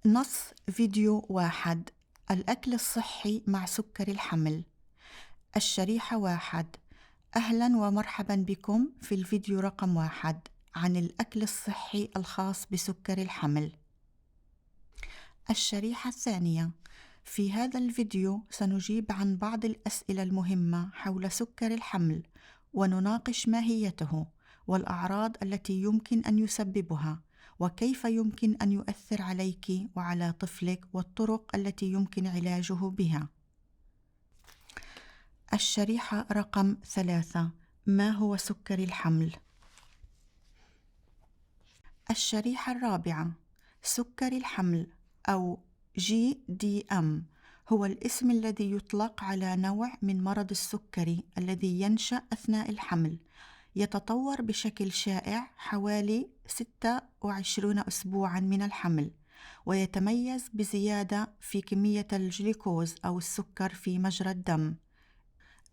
نص فيديو واحد: الأكل الصحي مع سكر الحمل. الشريحة واحد: أهلا ومرحبا بكم في الفيديو رقم 1 عن الأكل الصحي الخاص بسكر الحمل. الشريحة الثانية: في هذا الفيديو سنجيب عن بعض الأسئلة المهمة حول سكر الحمل، ونناقش ماهيته والأعراض التي يمكن أن يسببها، وكيف يمكن أن يؤثر عليك وعلى طفلك، والطرق التي يمكن علاجه بها. الشريحة رقم 3: ما هو سكر الحمل؟ الشريحة الرابعة: سكر الحمل أو GDM هو الاسم الذي يطلق على نوع من مرض السكري الذي ينشأ أثناء الحمل، يتطور بشكل شائع حوالي 26 أسبوعاً من الحمل، ويتميز بزيادة في كمية الجلوكوز أو السكر في مجرى الدم.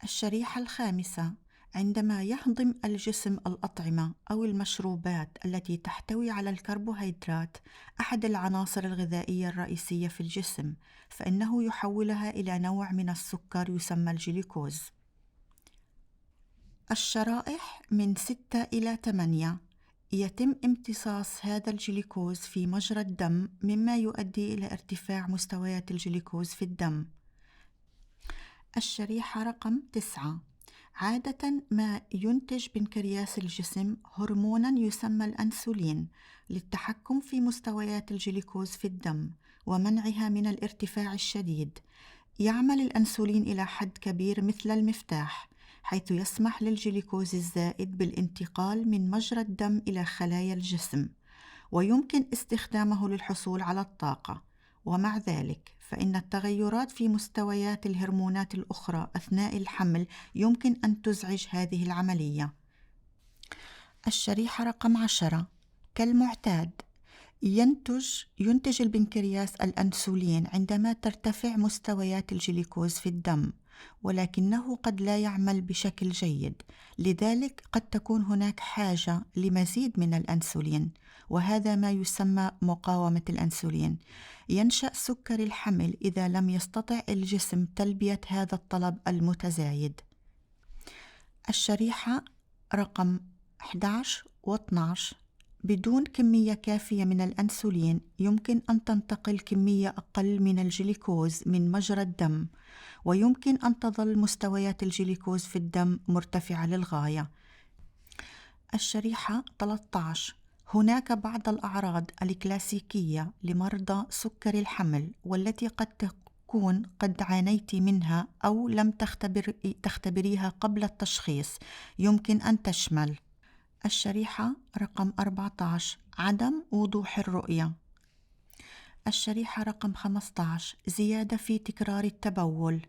الشريحة الخامسة: عندما يهضم الجسم الأطعمة أو المشروبات التي تحتوي على الكربوهيدرات، أحد العناصر الغذائية الرئيسية في الجسم، فإنه يحولها إلى نوع من السكر يسمى الجلوكوز. الشرائح من 6 إلى 8: يتم امتصاص هذا الجلوكوز في مجرى الدم، مما يؤدي إلى ارتفاع مستويات الجلوكوز في الدم. الشريحة رقم 9: عادة ما ينتج بنكرياس الجسم هرموناً يسمى الأنسولين للتحكم في مستويات الجلوكوز في الدم ومنعها من الارتفاع الشديد. يعمل الأنسولين إلى حد كبير مثل المفتاح، حيث يسمح للجلوكوز الزائد بالانتقال من مجرى الدم إلى خلايا الجسم، ويمكن استخدامه للحصول على الطاقة. ومع ذلك فإن التغيرات في مستويات الهرمونات الأخرى أثناء الحمل يمكن أن تزعج هذه العملية. الشريحة رقم 10: كالمعتاد ينتج البنكرياس الأنسولين عندما ترتفع مستويات الجلوكوز في الدم، ولكنه قد لا يعمل بشكل جيد، لذلك قد تكون هناك حاجة لمزيد من الأنسولين، وهذا ما يسمى مقاومة الأنسولين. ينشأ سكر الحمل إذا لم يستطع الجسم تلبية هذا الطلب المتزايد. الشريحة رقم 11 و12: بدون كمية كافية من الأنسولين يمكن أن تنتقل كمية أقل من الجلوكوز من مجرى الدم، ويمكن أن تظل مستويات الجلوكوز في الدم مرتفعة للغاية. الشريحة 13: هناك بعض الأعراض الكلاسيكية لمرضى سكر الحمل، والتي قد تكون قد عانيت منها أو لم تختبريها قبل التشخيص. يمكن أن تشمل: الشريحة رقم 14: عدم وضوح الرؤية. الشريحة رقم 15: زيادة في تكرار التبول.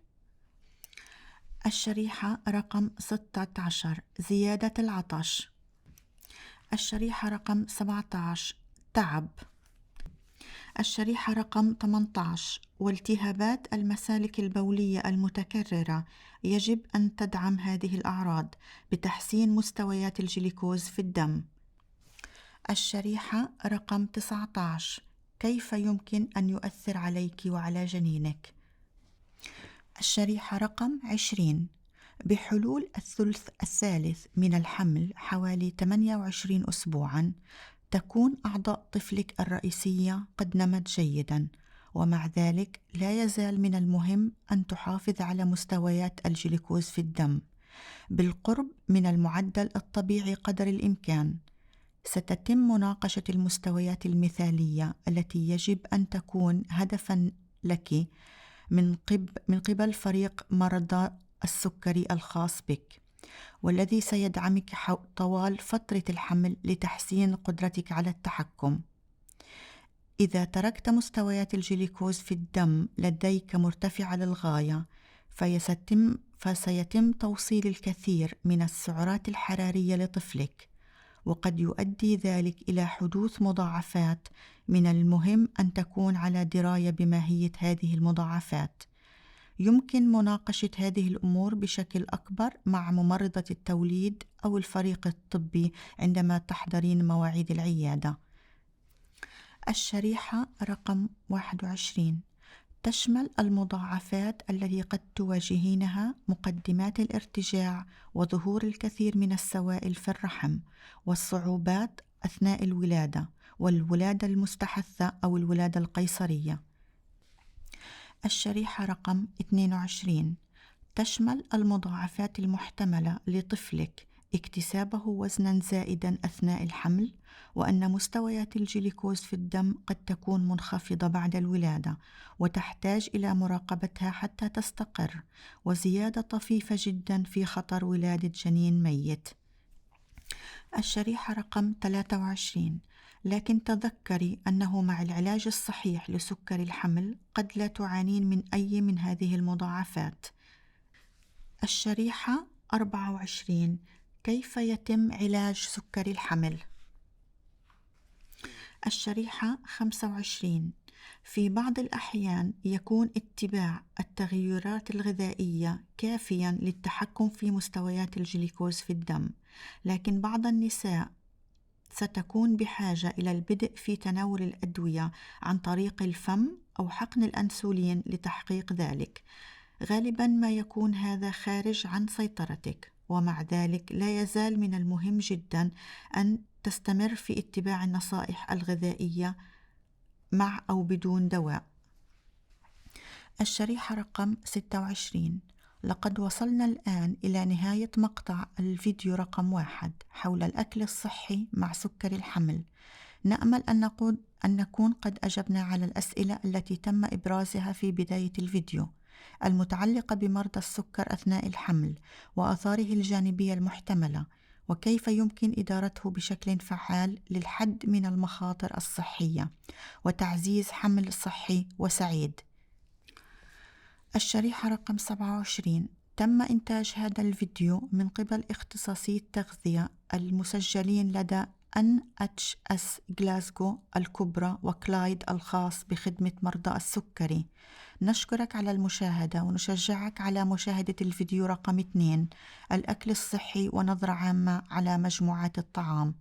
الشريحة رقم 16: زيادة العطش. الشريحة رقم 17: تعب. الشريحة رقم 18: والتهابات المسالك البولية المتكررة. يجب أن تدعم هذه الأعراض بتحسين مستويات الجلوكوز في الدم. الشريحة رقم 19: كيف يمكن أن يؤثر عليك وعلى جنينك؟ الشريحة رقم 20: بحلول الثلث الثالث من الحمل حوالي 28 أسبوعاً، تكون أعضاء طفلك الرئيسية قد نمت جيداً، ومع ذلك لا يزال من المهم أن تحافظ على مستويات الجلوكوز في الدم بالقرب من المعدل الطبيعي قدر الإمكان. ستتم مناقشة المستويات المثالية التي يجب أن تكون هدفاً لك من قبل فريق مرضى السكري الخاص بك، والذي سيدعمك طوال فترة الحمل لتحسين قدرتك على التحكم. إذا تركت مستويات الجلوكوز في الدم لديك مرتفعة للغاية، فسيتم توصيل الكثير من السعرات الحرارية لطفلك، وقد يؤدي ذلك إلى حدوث مضاعفات. من المهم أن تكون على دراية بماهية هذه المضاعفات. يمكن مناقشة هذه الأمور بشكل أكبر مع ممرضة التوليد أو الفريق الطبي عندما تحضرين مواعيد العيادة. الشريحة رقم 21 تشمل المضاعفات التي قد تواجهينها: مقدمات الارتجاع وظهور الكثير من السوائل في الرحم، والصعوبات أثناء الولادة، والولادة المستحثة أو الولادة القيصرية. الشريحة رقم 22 تشمل المضاعفات المحتملة لطفلك: اكتسابه وزنا زائدا أثناء الحمل، وأن مستويات الجليكوز في الدم قد تكون منخفضة بعد الولادة وتحتاج إلى مراقبتها حتى تستقر، وزيادة طفيفة جدا في خطر ولادة جنين ميت. الشريحة رقم 23 لكن تذكري أنه مع العلاج الصحيح لسكر الحمل قد لا تعانين من أي من هذه المضاعفات. الشريحة 24 كيف يتم علاج سكر الحمل؟ الشريحة 25 في بعض الأحيان يكون اتباع التغيرات الغذائية كافياً للتحكم في مستويات الجليكوز في الدم، لكن بعض النساء ستكون بحاجة إلى البدء في تناول الأدوية عن طريق الفم أو حقن الأنسولين لتحقيق ذلك. غالباً ما يكون هذا خارج عن سيطرتك، ومع ذلك لا يزال من المهم جداً أن تستمر في اتباع النصائح الغذائية مع أو بدون دواء. الشريحة رقم 26 لقد وصلنا الآن إلى نهاية مقطع الفيديو رقم 1 حول الأكل الصحي مع سكر الحمل. نأمل أن نكون قد أجبنا على الأسئلة التي تم إبرازها في بداية الفيديو المتعلقة بمرضى السكر أثناء الحمل وآثاره الجانبية المحتملة، وكيف يمكن إدارته بشكل فعال للحد من المخاطر الصحية وتعزيز حمل صحي وسعيد. الشريحة رقم 27 تم إنتاج هذا الفيديو من قبل اختصاصي التغذية المسجلين لدى NHS غلاسكو الكبرى وكلايد الخاص بخدمة مرضى السكري. نشكرك على المشاهدة ونشجعك على مشاهدة الفيديو رقم 2 الأكل الصحي ونظرة عامة على مجموعات الطعام.